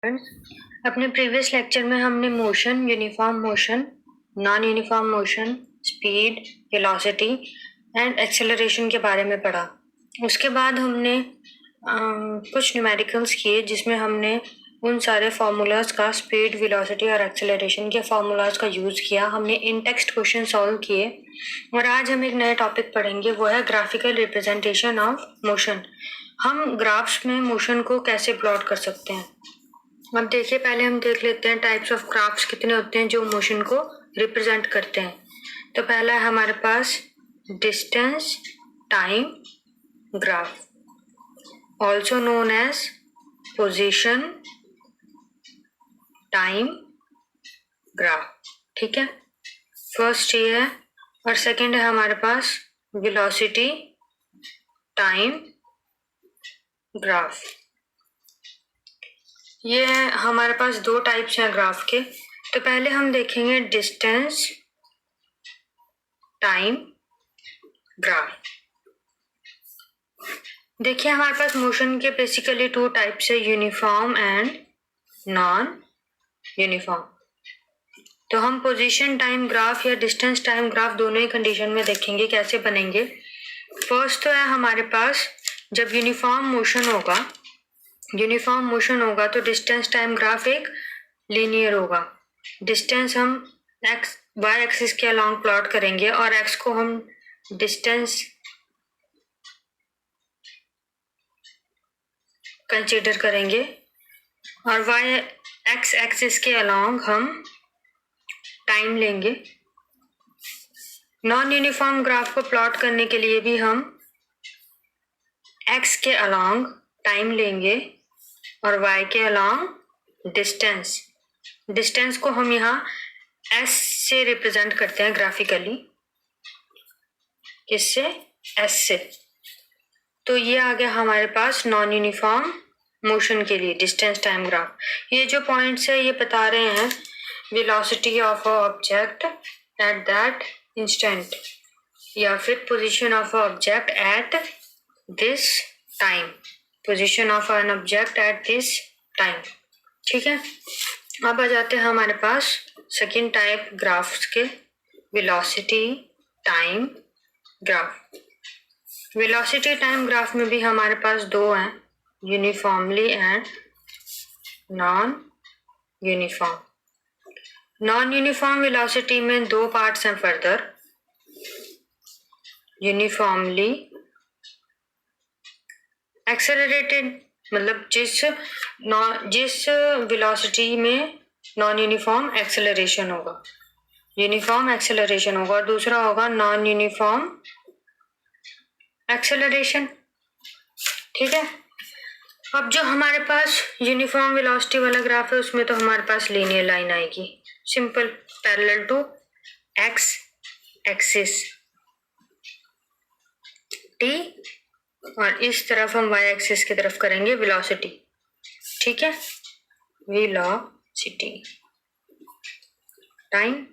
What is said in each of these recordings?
अपने previous lecture में हमने motion, uniform motion, non uniform motion, speed, velocity and acceleration के बारे में पढ़ा। उसके बाद हमने कुछ न्यूमेरिकल्स किए जिसमें हमने उन सारे फार्मूलाज का, स्पीड, वेलोसिटी और एक्सेलरेशन के फार्मूलाज का यूज़ किया। हमने इन टेक्स्ट क्वेश्चन सॉल्व किए और आज हम एक नया टॉपिक पढ़ेंगे, वो है ग्राफिकल रिप्रेजेंटेशन ऑफ मोशन। हम ग्राफ्स में मोशन को कैसे प्लॉट कर सकते हैं। अब देखिए, पहले हम देख लेते हैं टाइप्स ऑफ ग्राफ्स कितने होते हैं जो मोशन को रिप्रेजेंट करते हैं। तो पहला है हमारे पास distance time graph, also known as position time graph. ठीक है, फर्स्ट ये है। और सेकंड है हमारे पास वेलोसिटी टाइम ग्राफ। ये हमारे पास दो टाइप्स हैं ग्राफ के। तो पहले हम देखेंगे डिस्टेंस टाइम ग्राफ। देखिए, हमारे पास मोशन के बेसिकली टू टाइप्स है, यूनिफॉर्म एंड नॉन यूनिफॉर्म। तो हम पोजीशन टाइम ग्राफ या डिस्टेंस टाइम ग्राफ दोनों ही कंडीशन में देखेंगे कैसे बनेंगे। फर्स्ट तो है हमारे पास, जब यूनिफॉर्म मोशन होगा तो डिस्टेंस टाइम ग्राफ एक लीनियर होगा। डिस्टेंस हम एक्स वाई एक्सिस के अलॉन्ग प्लॉट करेंगे और एक्स को हम डिस्टेंस कंसीडर करेंगे और वाई एक्स एक्सिस के अलॉन्ग हम टाइम लेंगे। नॉन यूनिफॉर्म ग्राफ को प्लॉट करने के लिए भी हम एक्स के अलॉन्ग टाइम लेंगे और y के अलॉन्ग डिस्टेंस को हम यहाँ s से रिप्रेजेंट करते हैं ग्राफिकली। किससे? s से। तो ये आ गया हमारे पास नॉन यूनिफॉर्म मोशन के लिए डिस्टेंस टाइम ग्राफ। ये जो पॉइंट्स है ये बता रहे हैं velocity of a object at that instant या फिर position of a object at this time, position of an object at this time. ठीक है, अब आ जाते हैं हमारे पास सेकेंड टाइप ग्राफ्स के, velocity time graph. Velocity time graph में भी हमारे पास दो हैं, uniformly and non uniform. Non uniform velocity में दो पार्ट्स हैं फर्दर, यूनिफॉर्मली एक्सेलरेटेड, मतलब जिस वेलोसिटी में नॉन यूनिफॉर्म एक्सेलरेशन होगा, यूनिफॉर्म एक्सेलरेशन होगा, और दूसरा होगा नॉन यूनिफॉर्म एक्सेलरेशन। ठीक है, अब जो हमारे पास यूनिफॉर्म वेलोसिटी वाला ग्राफ है उसमें तो हमारे पास लीनियर लाइन आएगी, simple, parallel to X axis T, और इस तरफ हम y एक्सिस की तरफ करेंगे वेलोसिटी। ठीक है, वेलोसिटी टाइम,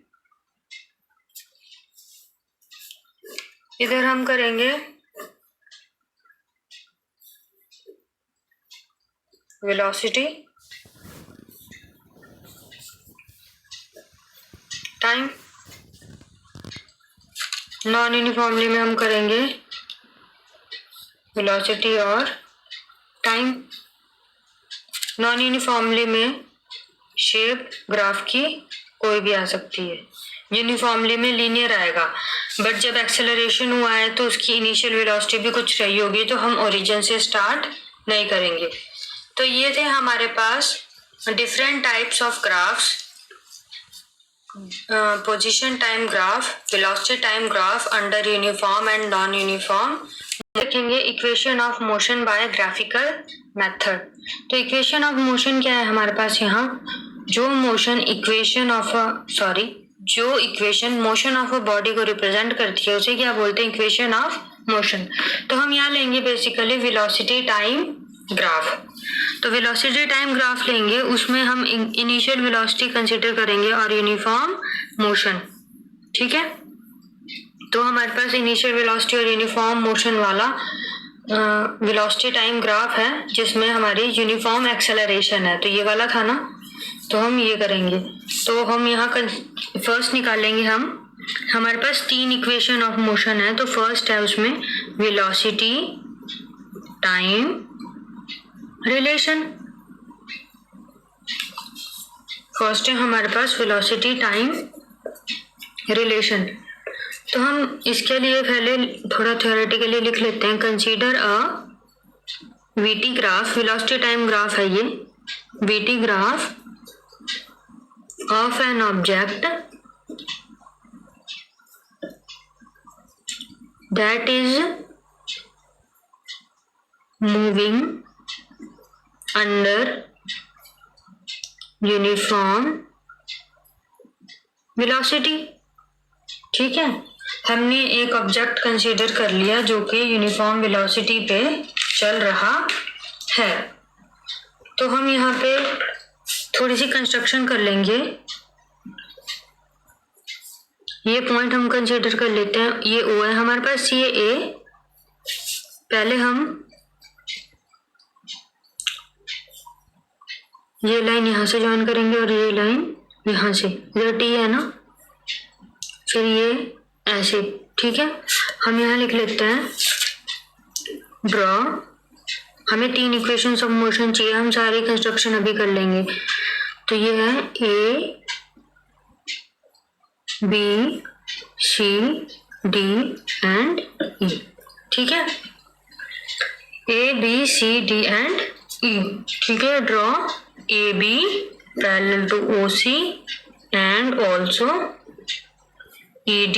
इधर हम करेंगे वेलोसिटी टाइम। नॉन यूनिफॉर्मली में हम करेंगे वेलोसिटी और टाइम। नॉन यूनिफॉर्मली में शेप ग्राफ की कोई भी आ सकती है, यूनिफॉर्मली में लीनियर आएगा, बट जब एक्सेलरेशन हुआ है तो उसकी इनिशियल वेलोसिटी भी कुछ रही होगी, तो हम ओरिजिन से स्टार्ट नहीं करेंगे। तो ये थे हमारे पास different types of graphs, position time graph, velocity time graph under uniform and non uniform. देखेंगे equation of motion by graphical method. तो इक्वेशन ऑफ मोशन क्या है हमारे पास यहाँ, जो equation motion of a body को रिप्रेजेंट करती है उसे क्या बोलते हैं, इक्वेशन ऑफ मोशन। तो हम यहाँ लेंगे बेसिकली वेलोसिटी टाइम ग्राफ। तो वेलोसिटी टाइम ग्राफ लेंगे, उसमें हम इनिशियल वेलोसिटी कंसीडर करेंगे और यूनिफॉर्म मोशन। ठीक है, तो हमारे पास इनिशियल वेलोसिटी और यूनिफॉर्म मोशन वाला वेलोसिटी टाइम ग्राफ है जिसमें हमारी यूनिफॉर्म एक्सेलरेशन है, तो ये वाला था ना, तो हम ये करेंगे। तो हम यहाँ फर्स्ट निकालेंगे हमारे पास 3 इक्वेशन ऑफ मोशन है। तो फर्स्ट है उसमें वेलोसिटी टाइम रिलेशन। फर्स्ट है हमारे पास वेलोसिटी टाइम रिलेशन। तो हम इसके लिए पहले थोड़ा थ्योरेटिकली लिख लेते हैं। Consider a VT graph, velocity time graph है ये, VT graph of an object that is moving under uniform velocity. ठीक है, हमने एक ऑब्जेक्ट कंसीडर कर लिया जो कि यूनिफॉर्म वेलोसिटी पे चल रहा है। तो हम यहाँ पे थोड़ी सी कंस्ट्रक्शन कर लेंगे। ये पॉइंट हम कंसीडर कर लेते हैं, ये ओ है हमारे पास, ये ए। पहले हम ये लाइन यहाँ से ज्वाइन करेंगे और ये लाइन यहाँ से, ये टी है ना, फिर ये ऐसे। ठीक है, हम यहाँ लिख लेते हैं ड्रॉ। हमें 3 इक्वेशंस ऑफ मोशन चाहिए, हम सारी कंस्ट्रक्शन अभी कर लेंगे। तो ये है A B C D and E. ठीक है, A B C D and E. ठीक है, draw A B parallel to O C and also ED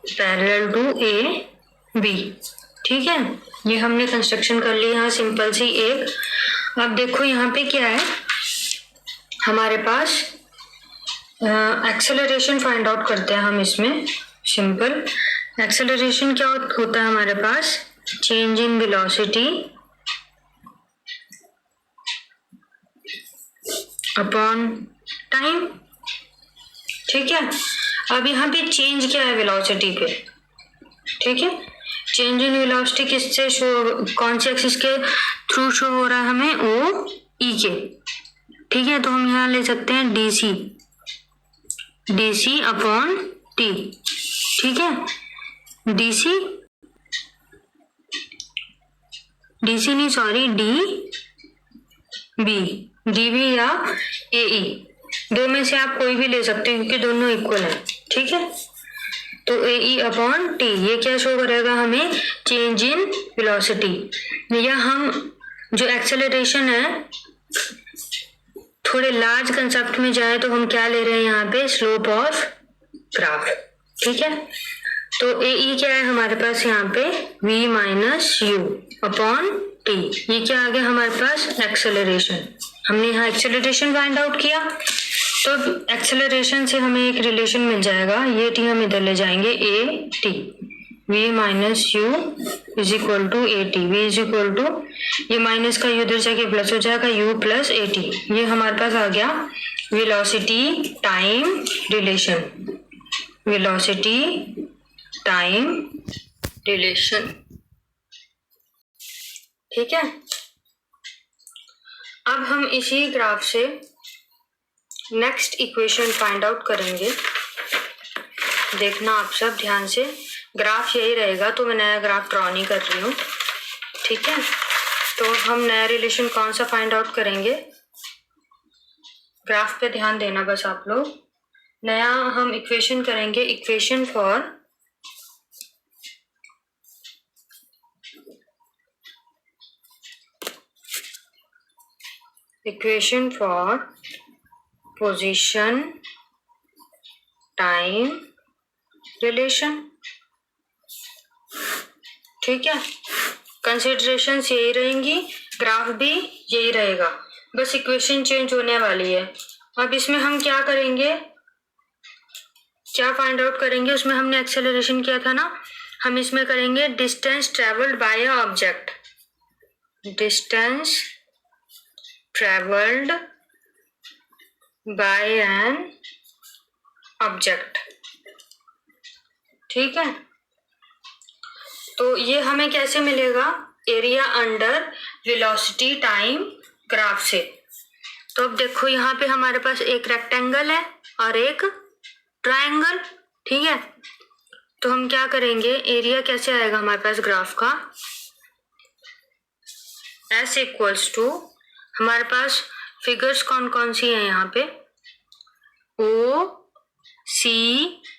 parallel to AB। ठीक है, ये हमने कंस्ट्रक्शन कर ली यहाँ सिंपल सी एक। अब देखो यहाँ पे क्या है हमारे पास, एक्सेलरेशन फाइंड आउट करते हैं हम इसमें। सिंपल एक्सेलरेशन क्या होता है हमारे पास, change in velocity upon time. ठीक है, अब यहाँ पे चेंज क्या है वेलोसिटी पे। ठीक है, चेंज इन वेलोसिटी किससे शो, कौन से एक्सिस के थ्रू शो हो रहा है हमें, ओ ई के। ठीक है, तो हम यहाँ ले सकते हैं डीसी, डीसी अपॉन टी। ठीक है, डीसी डीसी नहीं sorry D B, D B या ए ई, दो में से आप कोई भी ले सकते हैं क्योंकि दोनों इक्वल है। ठीक है, तो ए ई अपॉन टी, ये क्या शो करेगा हमें, चेंज इन वेलोसिटी। या हम जो एक्सेलरेशन है थोड़े लार्ज कंसेप्ट में जाए तो हम क्या ले रहे हैं यहाँ पे, स्लोप ऑफ ग्राफ। ठीक है, तो ए ई क्या है हमारे पास यहाँ पे, v minus you upon T. ये क्या आ गया हमारे पास, एक्सेलरेशन। हमने यहाँ एक्सेलरेशन फाइंड आउट किया, तो एक्सेलरेशन से हमें एक रिलेशन मिल जाएगा, ये टी हम इधर ले जाएंगे, A T, v minus U is equal to A T. V is equal to, ये माइनस का इधर जाके प्लस हो जाएगा, u प्लस ए टी। ये हमारे पास आ गया velocity time relation, velocity time relation. ठीक है, अब हम इसी ग्राफ से नेक्स्ट इक्वेशन फाइंड आउट करेंगे। देखना आप सब ध्यान से, ग्राफ यही रहेगा, तो मैं नया ग्राफ ड्रॉ नहीं कर रही हूँ। ठीक है, तो हम नया रिलेशन कौन सा फाइंड आउट करेंगे, ग्राफ पे ध्यान देना बस आप लोग। नया हम इक्वेशन करेंगे, equation for position time relation. ठीक है, कंसिडरेशंस यही रहेंगी, ग्राफ भी यही रहेगा, बस इक्वेशन चेंज होने वाली है। अब इसमें हम क्या करेंगे, क्या फाइंड आउट करेंगे, उसमें हमने एक्सेलरेशन किया था ना, हम इसमें करेंगे distance travelled bye a object, distance travelled by an object. ठीक है, तो ये हमें कैसे मिलेगा, area under velocity time graph से। तो अब देखो यहाँ पे हमारे पास एक रेक्टेंगल है और एक ट्रायंगल, ठीक है। तो हम क्या करेंगे, एरिया कैसे आएगा हमारे पास ग्राफ का, S इक्वल्स टू, हमारे पास फिगर्स कौन कौन सी है यहाँ पे, O C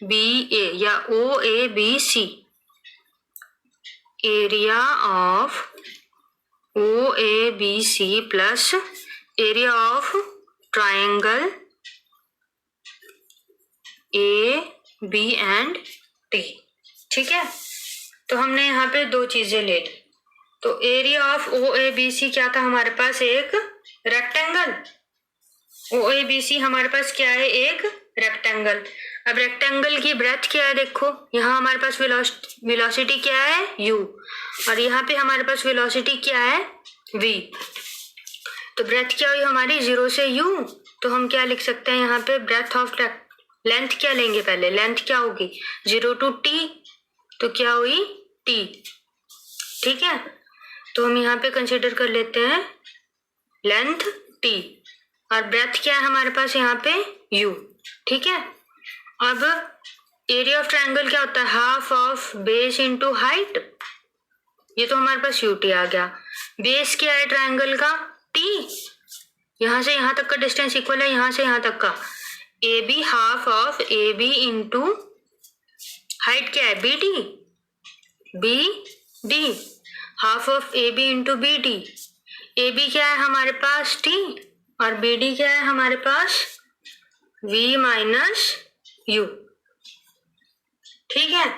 B A या O A B C, area of O A B C plus area of triangle A B and T, ठीक है। तो हमने यहाँ पे दो चीजें ले ली। तो एरिया ऑफ OABC क्या था हमारे पास, एक रेक्टेंगल। OABC हमारे पास क्या है, एक रेक्टेंगल। अब रेक्टेंगल की ब्रेथ क्या है, देखो यहाँ हमारे पास वेलोसिटी क्या है u, और यहाँ पे हमारे पास वेलोसिटी क्या है v। तो ब्रेथ क्या हुई हमारी 0 से u, तो हम क्या लिख सकते हैं यहाँ पे, ब्रेथ ऑफ लेंथ क्या लेंगे, पहले लेंथ क्या होगी 0 to t, तो क्या हुई t, ठीक है। तो हम यहाँ पे कंसिडर कर लेते हैं लेंथ t और ब्रेथ क्या है हमारे पास यहाँ पे u, ठीक है। अब एरिया ऑफ ट्रायंगल क्या होता है, half of base into height, ये तो हमारे पास ut आ गया। बेस क्या है ट्रायंगल का, t, यहाँ से यहाँ तक का डिस्टेंस इक्वल है यहाँ से यहाँ तक का, AB half of AB into height क्या है BD, BD half of AB into BD। AB क्या है हमारे पास T और BD क्या है हमारे पास V माइनस U, ठीक है।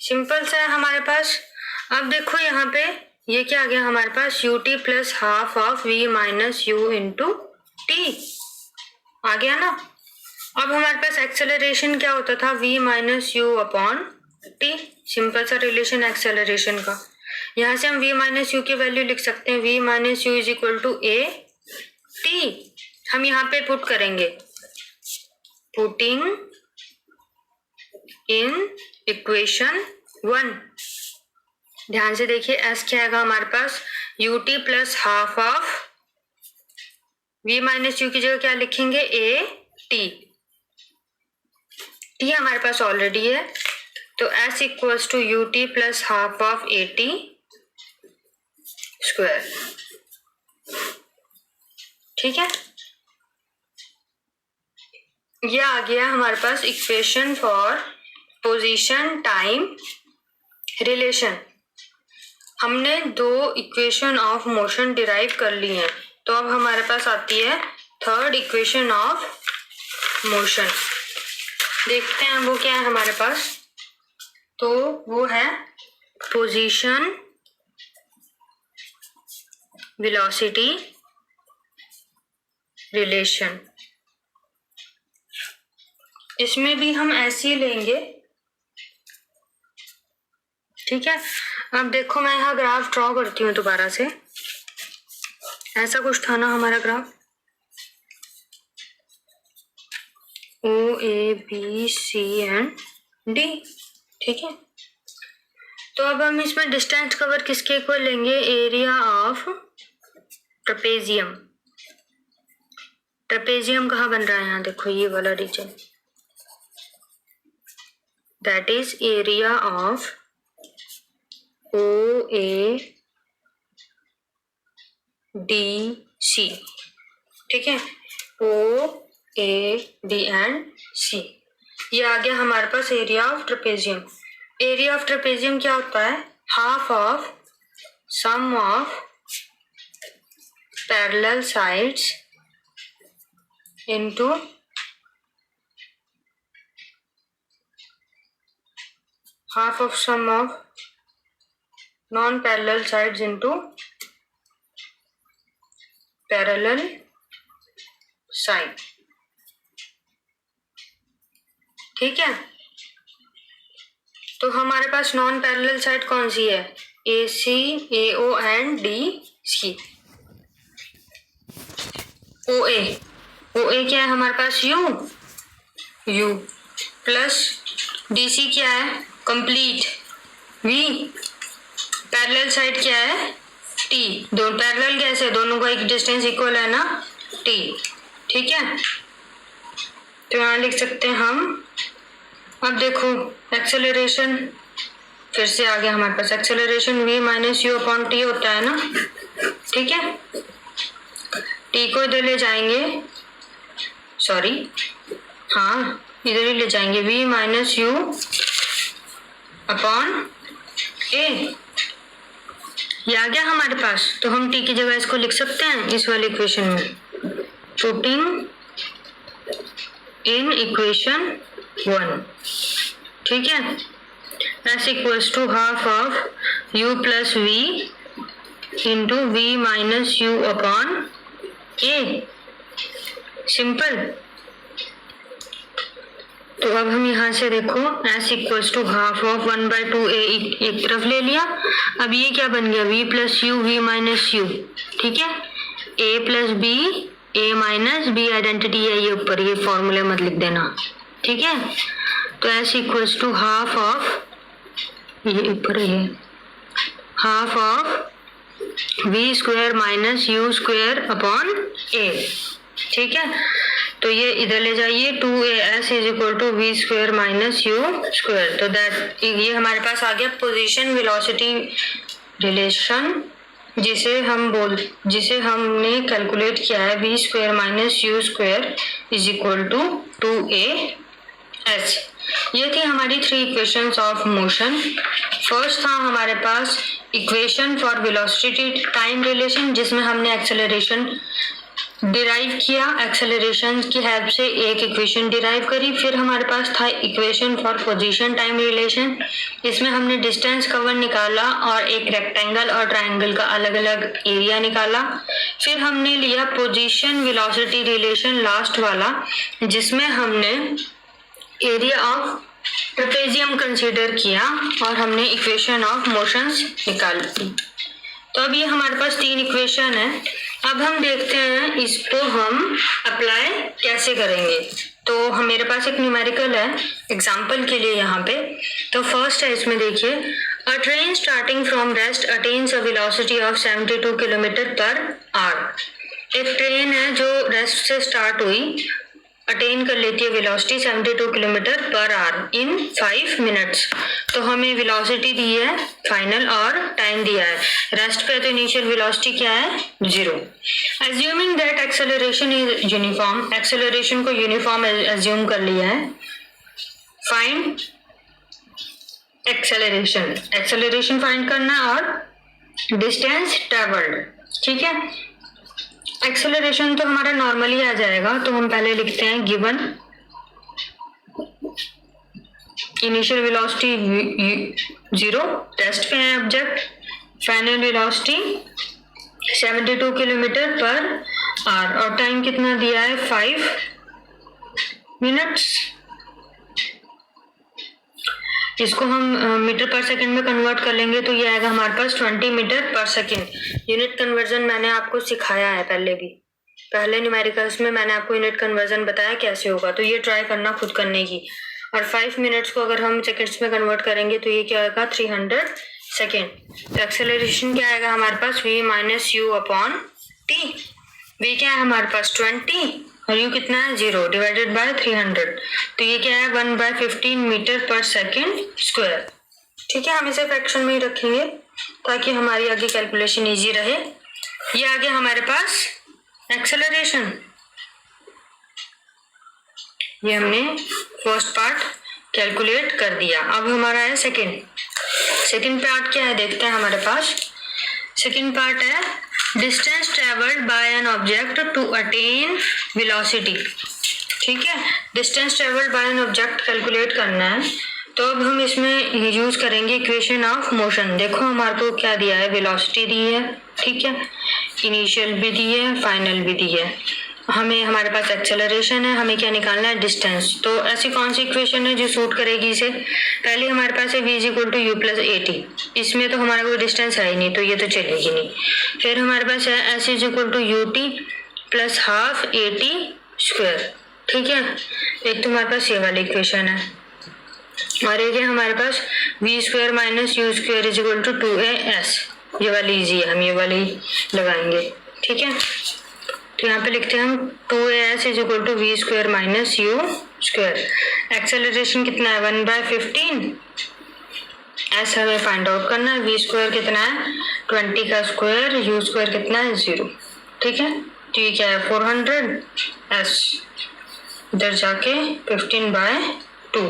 सिंपल सा है हमारे पास। अब देखो यहाँ पे ये क्या आ गया हमारे पास, UT plus half of V minus U into T आ गया ना। अब हमारे पास एक्सेलरेशन क्या होता था, V minus U upon T, simple सा रिलेशन एक्सेलरेशन का। यहाँ से हम V माइनस U की वैल्यू लिख सकते हैं, V minus U is equal to A T। हम यहाँ पे पुट करेंगे, पुटिंग इन इक्वेशन 1, ध्यान से देखिए S क्या आएगा हमारे पास, UT plus half of V minus U की जगह क्या लिखेंगे, A T, T हमारे पास ऑलरेडी है, तो S equals to UT plus half of AT square, ठीक है। ये आ गया हमारे पास equation for position time relation. हमने दो इक्वेशन ऑफ मोशन डिराइव कर ली हैं, तो अब हमारे पास आती है थर्ड इक्वेशन ऑफ मोशन। देखते हैं वो क्या है हमारे पास, तो वो है पोजीशन वेलोसिटी रिलेशन। इसमें भी हम ऐसे ही लेंगे, ठीक है। अब देखो मैं यहाँ ग्राफ ड्रॉ करती हूँ दोबारा से, ऐसा कुछ था ना हमारा graph, O A B C and D, ठीक है। तो अब हम इसमें डिस्टेंस कवर किसके इक्वल लेंगे, एरिया ऑफ ट्रेपेजियम। ट्रेपेजियम कहाँ बन रहा है, यहाँ देखो ये वाला region, that is area of O A D C, ठीक है, O A D and C। ये आ गया हमारे पास area of trapezium. Area of trapezium क्या होता है, half of sum of parallel sides into half of sum of non-parallel sides into parallel side, ठीक है। तो हमारे पास नॉन पैरेलल साइड कौन सी है, AC, AO and DC। OA क्या है हमारे पास, U प्लस DC क्या है, कंप्लीट V पैरेलल साइड क्या है, t। दो पैरेलल कैसे, दोनों का एक डिस्टेंस इक्वल है ना, t। ठीक है, तो यहाँ लिख सकते हैं हम। अब देखो एक्सेलरेशन फिर से आ गया हमारे पास, acceleration v minus you upon T होता है ना। ठीक है, t को इधर ले जाएंगे, सॉरी हाँ इधर ही ले जाएंगे, v माइनस यू अपॉन ए। ये आ गया हमारे पास, तो हम t की जगह इसको लिख सकते हैं इस वाले इक्वेशन में, पुटिंग इन इक्वेशन 1। ठीक है, s equals to half of u plus v into v minus you upon a. Simple. तो अब हम यहाँ से देखो s equals to half of 1/2 a एक तरफ ले लिया। अब ये क्या बन गया, v plus you v minus you. ठीक है, a plus b a minus b identity है ये ऊपर, ये फॉर्मूले मत लिख देना। ठीक है, तो s equals to half of, ये ऊपर है, half of v square minus u square upon a। ठीक है, तो ये इधर ले जाइए, 2as is equal to v square minus u square. तो दैट ये हमारे पास आ गया पोजीशन वेलोसिटी रिलेशन, जिसे हमने कैलकुलेट किया है, v square minus u square is equal to 2as। ये थी हमारी 3 इक्वेशंस ऑफ मोशन। फर्स्ट था हमारे पास equation for velocity time relation, जिसमें हमने एक्सेलरेशन डिराइव किया, एक्सेलरेशन की हेल्प से एक इक्वेशन डिराइव करी। फिर हमारे पास था equation for position time relation, इसमें हमने डिस्टेंस कवर निकाला और एक रेक्टेंगल और ट्रायंगल का अलग अलग एरिया निकाला। फिर हमने लिया पोजीशन वेलोसिटी रिलेशन लास्ट वाला, जिसमें हमने एरिया ऑफ ट्रेपेजियम कंसीडर किया और हमने इक्वेशन ऑफ मोशंस निकाल दी। तो अब ये हमारे पास 3 इक्वेशन है। अब हम देखते हैं इसको हम अप्लाई कैसे करेंगे। तो मेरे पास एक न्यूमेरिकल है एग्जांपल के लिए यहाँ पे। तो फर्स्ट है, इसमें देखिए, अ train starting from rest attains a velocity of 72 kilometre per hour. एक ट्रेन है जो रेस्ट से स्टार्ट हुई, अटेन कर लेती है वेलोसिटी 72 किलोमीटर पर आवर इन 5 मिनट्स। तो हमें वेलोसिटी दी है फाइनल और टाइम दिया है। रेस्ट पे तो इनिशियल वेलोसिटी क्या है, 0। Assuming that acceleration is uniform, acceleration को यूनिफॉर्म एज्यूम कर लिया है। फाइंड एक्सेलरेशन, एक्सेलरेशन फाइंड करना और डिस्टेंस ट्रेवल्ड। ठीक है, एक्सेलरेशन तो हमारा नॉर्मली आ जाएगा, तो हम पहले लिखते हैं गिवन इनिशियल वेलोसिटी 0, रेस्ट पे है object, final velocity 72 kilometre per hour और टाइम कितना दिया है 5 मिनट्स। इसको हम मीटर पर सेकंड में कन्वर्ट कर लेंगे तो ये आएगा हमारे पास 20 मीटर पर सेकंड। यूनिट कन्वर्जन मैंने आपको सिखाया है पहले भी, पहले न्यूमेरिकल्स में मैंने आपको यूनिट कन्वर्जन बताया कैसे होगा, तो ये ट्राई करना खुद करने की। और 5 मिनट्स को अगर हम सेकंड्स में कन्वर्ट करेंगे तो ये क्या आएगा 300 सेकेंड। तो एक्सेलरेशन क्या आएगा हमारे पास, v minus you upon T. v क्या है हमारे पास 20 और u कितना है 0 डिवाइडेड बाय 300, तो ये क्या है 1/15 मीटर पर सेकेंड स्क्वायर। ठीक है, हम इसे फ्रैक्शन में ही रखेंगे ताकि हमारी आगे कैलकुलेशन इजी रहे। ये आ गया हमारे पास एक्सेलरेशन। ये हमने फर्स्ट पार्ट कैलकुलेट कर दिया। अब हमारा है सेकेंड पार्ट क्या है देखते हैं हमारे पास। सेकेंड पार्ट है distance travelled by an object to attain velocity. ठीक है, distance travelled by an object calculate करना है, तो अब हम इसमें यूज करेंगे इक्वेशन ऑफ मोशन। देखो हमारे को क्या दिया है, वेलोसिटी दी है, ठीक है, इनिशियल भी दी है, फाइनल भी दी है। हमें हमारे पास एक्सेलरेशन है, हमें क्या निकालना है डिस्टेंस। तो ऐसी कौन सी इक्वेशन है जो सूट करेगी इसे, पहले हमारे पास है v is equal to u plus a t, इसमें तो हमारा कोई डिस्टेंस है ही नहीं तो ये तो चलेगी नहीं। फिर हमारे पास है s is equal to u t plus half a t square. ठीक है, एक तो हमारे पास ये वाली इक्वेशन है। और एक है हमारे पास v square minus u square is equal to 2as। ये वाली इजी है, हम ये वाली लगाएंगे। ठीक है, तो यहाँ पे लिखते हैं हम 2as is equal to v square minus u square. Acceleration कितना है 1/15। एस हमें फाइंड आउट करना है। वी स्क्वायर कितना है 20 का स्क्वायर, यू स्क्वायर कितना है 0। ठीक है, तो ये क्या है 400। एस इधर जाके 15/2।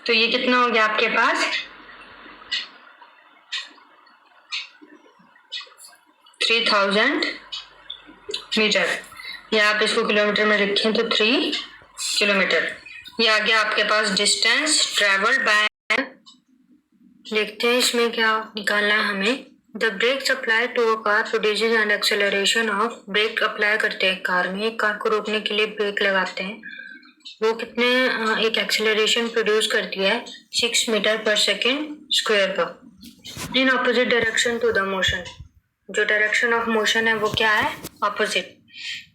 तो ये कितना हो गया आपके पास 3000 मीटर, या आप इसको किलोमीटर में लिखें तो 3 किलोमीटर। ये आ गया आपके पास डिस्टेंस ट्रेवल्ड बाय। देखते हैं इसमें क्या निकालना है हमें। The brakes apply to a car produces an acceleration of. Brake apply करते हैं कार में, एक कार को रोकने के लिए ब्रेक लगाते हैं, वो कितने एक एक्सेलरेशन प्रोड्यूस करती है 6 मीटर पर सेकेंड स्क्वायर का, in opposite direction to the motion. जो डायरेक्शन ऑफ मोशन है वो क्या है opposite.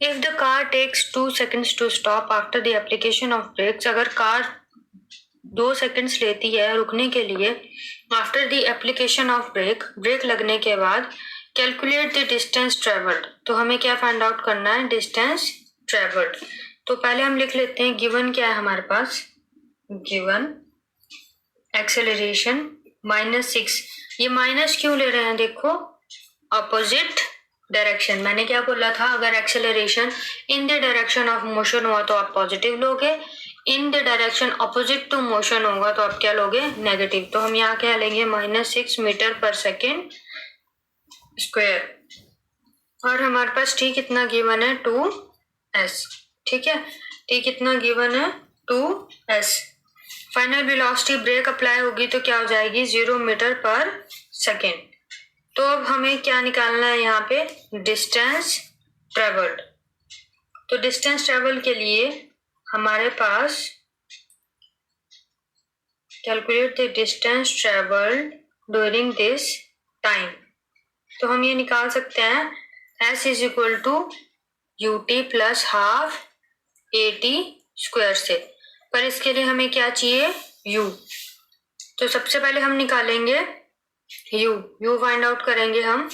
If the car takes 2 seconds to stop after the application of brakes. अगर कार 2 seconds लेती है रुकने के लिए after the application of brake, brake लगने के बाद, कैलकुलेट द डिस्टेंस ट्रेवल्ड। तो हमें क्या फाइंड आउट करना है डिस्टेंस ट्रेवल्ड। तो पहले हम लिख लेते हैं गिवन क्या है हमारे पास, गिवन एक्सेलरेशन -6। ये माइनस क्यों ले रहे हैं देखो, ऑपोजिट डायरेक्शन। मैंने क्या बोला था, अगर acceleration in the direction of motion हुआ तो आप पॉजिटिव लोगे, in the direction opposite to motion होगा तो आप क्या लोगे नेगेटिव। तो हम यहाँ क्या लेंगे -6 मीटर पर सेकेंड स्क्वायर। और हमारे पास टी कितना गिवन है 2s। ठीक है, टी कितना गिवन है 2s। Final velocity break apply होगी तो क्या हो जाएगी 0 मीटर पर सेकेंड। तो अब हमें क्या निकालना है यहाँ पे डिस्टेंस ट्रेवल्ड। तो डिस्टेंस ट्रेवल के लिए हमारे पास calculate the distance travelled during this time. तो हम ये निकाल सकते हैं s is equal to ut plus half at square से। पर इसके लिए हमें क्या चाहिए u। तो सबसे पहले हम निकालेंगे u फाइंड आउट करेंगे हम।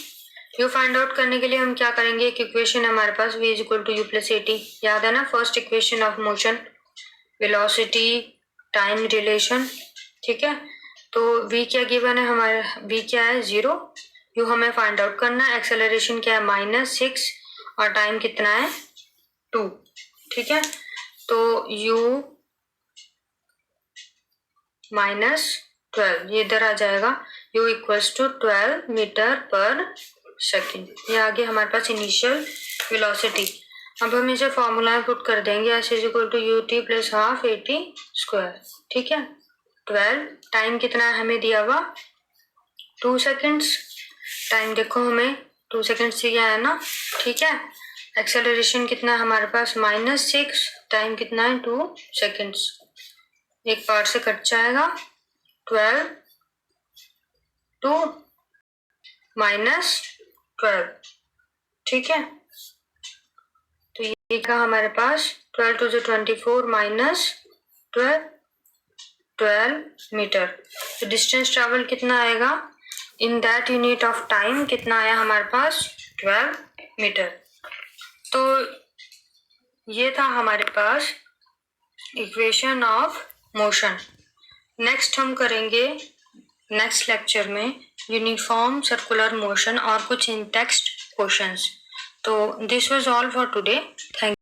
u फाइंड आउट करने के लिए हम क्या करेंगे, एक इक्वेशन है हमारे पास v is equal to u plus at। याद है ना, first equation of motion, velocity time relation. ठीक है, तो v क्या गिवन है हमारे, v क्या है 0, u हमें फाइंड आउट करना है, एक्सेलरेशन क्या है -6 और टाइम कितना है 2। ठीक है, तो u -12 ये इधर आ जाएगा, u इक्वल्स टू 12 मीटर पर सेकेंड। ये आगे हमारे पास इनिशियल वेलोसिटी। अब हम इसे फॉर्मूला में पुट कर देंगे, s is equal to ut plus half at square. ठीक है, 12 टाइम कितना है हमें दिया हुआ 2 सेकेंड्स। टाइम देखो हमें 2 सेकेंड्स दिया है ना। ठीक है, एक्सेलरेशन कितना है हमारे पास -6, टाइम कितना है 2 सेकेंड्स। एक पार्ट से कट जाएगा, 12 2 -12। ठीक है, तो ये का हमारे पास 12 2 24 -12 12 मीटर। तो डिस्टेंस ट्रेवल कितना आएगा in that unit of time, कितना आया हमारे पास 12 मीटर। तो ये था हमारे पास इक्वेशन ऑफ मोशन। नेक्स्ट हम करेंगे नेक्स्ट लेक्चर में यूनिफॉर्म सर्कुलर मोशन और कुछ इन टेक्स्ट क्वेश्चंस। तो this was all for today. Thank